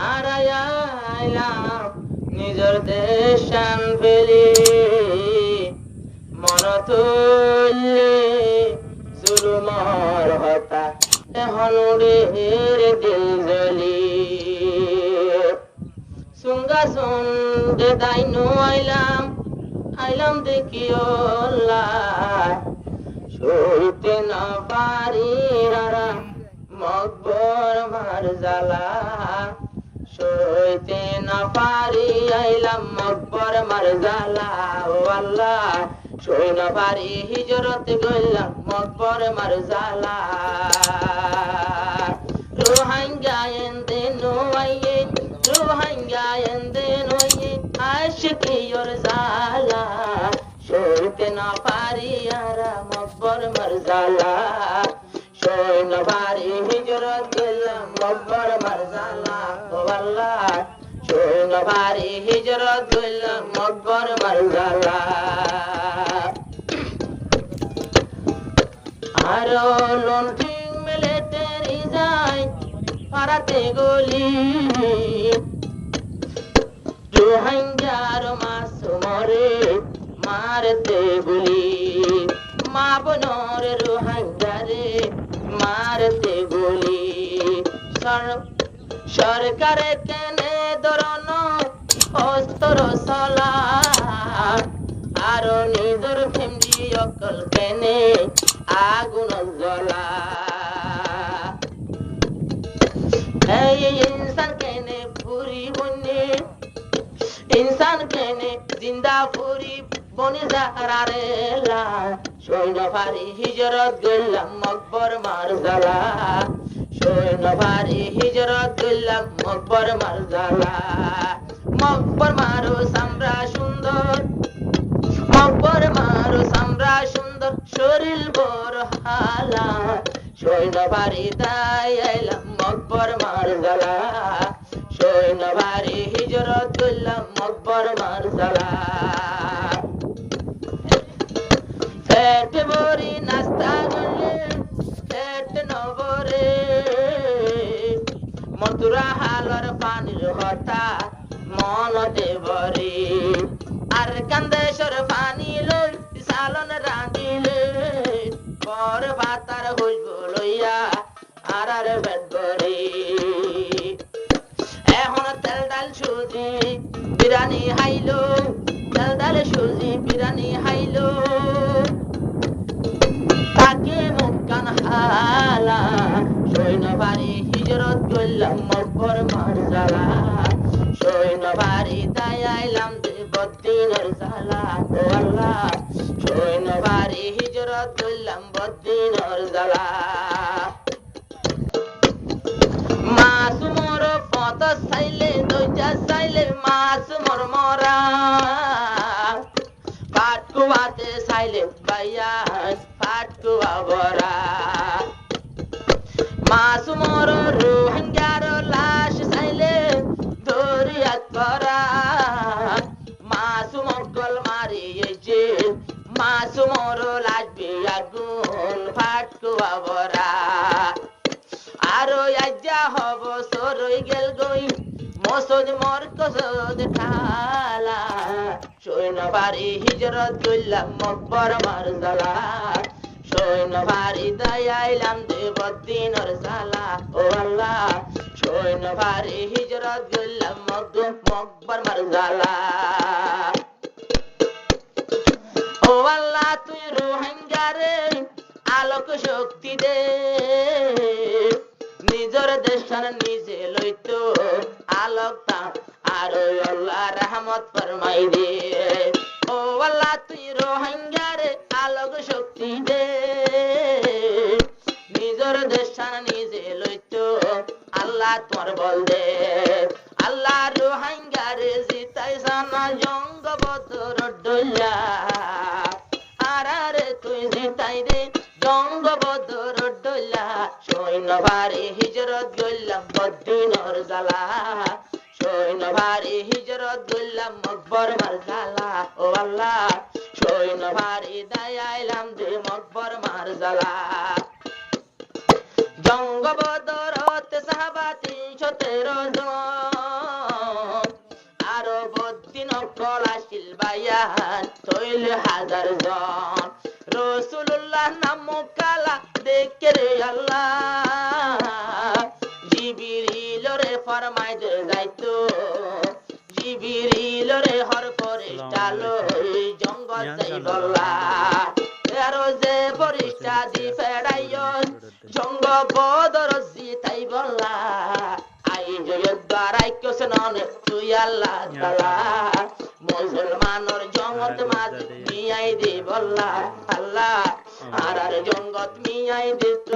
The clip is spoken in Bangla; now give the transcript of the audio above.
আড়াইলাম নিজের দেশান ফেলি মন তুললে জুলুমর হতা এখন দিল জ্বলি সুঙ্গা সন্ধ্যে দাইনু আইলাম দেখিও সইতে না পারি মকবর মার জ্বালা সইতে না পারি আইলাম মকবর মার জ্বালা ও আল্লাহ সই না পারি হিজরত গইলাম মকবর মার জ্বালা রোহাঙ্গা এন্দে নোয়ে রোহাঙ্গা এন্দে নোয়ে আশিকিয়র জ্বালা সইতে না পারি আর মকবর মার জ্বালা সই না পারি হিজরত গেলাম মকবর মার জ্বালা ও আল্লাহ সই না পারি হিজরত গেলাম মকবর মার জ্বালা আরো লন্ঠিং মেলে তেরি যায় পারাতে গলি রোহিঙ্গার মাস মরে মারতে গুলি মা বোনর রোহিঙ্গারে মারতে গুলি সরকারে কেনে ধরন অস্ত্র সলা আরো নিজের ফ্যামিলি অকল কেনে আগুন জ্বলা এই ইনসান কেনে পুরি বনে ইনসান কেনে জিন্দা পুরি বনে যাহারে লা সৈন্য ভারি হিজরত গেলাম মকবর মার জ্বালা সৈন্য ভারি হিজরত গেলাম মকবর মার জ্বালা মকবর মারো সামরা সুন্দর মকবর মারো সামরা সুন্দর শরীর বড় হালা সৈন্য ভারি তাই আইলাম মকবর মার জ্বালা সৈন্য ভারি হিজরত গেলাম মকবর মার জ্বালা পেট ভরি নাস্তা করলে পেট নবরে মথুরা হালর পানির হতা মন দেবরে আর কান্দেশ্বর পানি লই সালন রাঁধিলে পর ভাতার হইব লইয়া আর পেট ভরে এখন তেল ডাল সুজি বিরানি হাইলো তেল ডাল সুজি বিরানি হাইলো তাকে মুখান হালা সৈন্য ভারি হিজরত গেলাম মকবর মার জ্বালা সৈন্য ভারি তাই আইলাম বদ্দিনের জ্বালা ও আল্লাহ সৈন্য ভারি হিজরত গেলাম বদ্দিনের জ্বালা মাছ মোর পথ চাইলে দইটা চাইলে মাছ মোর মরা পাটকুয়াতে চাইলে বাইয়া পাটকুয়া বরা মাছ মোর রোহিঙ্গার লাশ চাইলে দরিয়া করা মাছ মকল মারিয়েছে মাছ মোর লাগবে আগুন পাটকুয়া বরা আরো আজ্জা হব সরই গেল গই মসজ মর কসদ ঠালা সৈন্য ভারি হিজরত গেলাম মকবর মার জ্বালা সৈন্য ভারি তাই আইলাম বদ্দিনের জ্বালা ও আল্লাহ সৈন্য ভারি হিজরত গেলাম মকবর মার জ্বালা ও আল্লাহ তুই রোহিঙ্গারে আলোক শক্তি দে নিজের দেশান নিজে লইতো আলোক তা আর আল্লাহ রহমত ফরমাই দে ও আল্লাহ তুই রোহিঙ্গারে আলোক শক্তি দে নিজের দেশান নিজে লইতো আল্লাহ তোমার বল দে আল্লাহ রোহিঙ্গারে জিতাই সানা জঙ্গ বদর ডইলা আরে তুই জিতাই দে জঙ্গ বদর ডইলা সৈন্য ভারি হিজরত গেলাম বদ্দিনের জ্বালা সৈন্য ভারি হিজরত গেলাম মকবর মার জ্বালা ও আল্লাহ সৈন্য ভারি দায় আইলাম মকবর মার জ্বালা জঙ্গ বদর 13 জন আরো বদিন কলাশিল বায়ান তৈল 1000 জন রসুল্লাহ নাম কালা দেখে রে আল্লাহ জিবিরিল রে ফরমাই দে যাইতো জিবিরিল রে হর ফেরেশতা লই জঙ্গল যাই বল্লা এরো যে ফেরেশতা দি ফেড়াইও জঙ্গ বদর জিতাই বল্লা আই জয়দ্বারাই কোসননে তুই আল্লাহ তাআলা মুসলমানর জগৎ মাঝ মিয়াই দি বল্লা আল্লাহ আর জগৎ মিয়াই দিত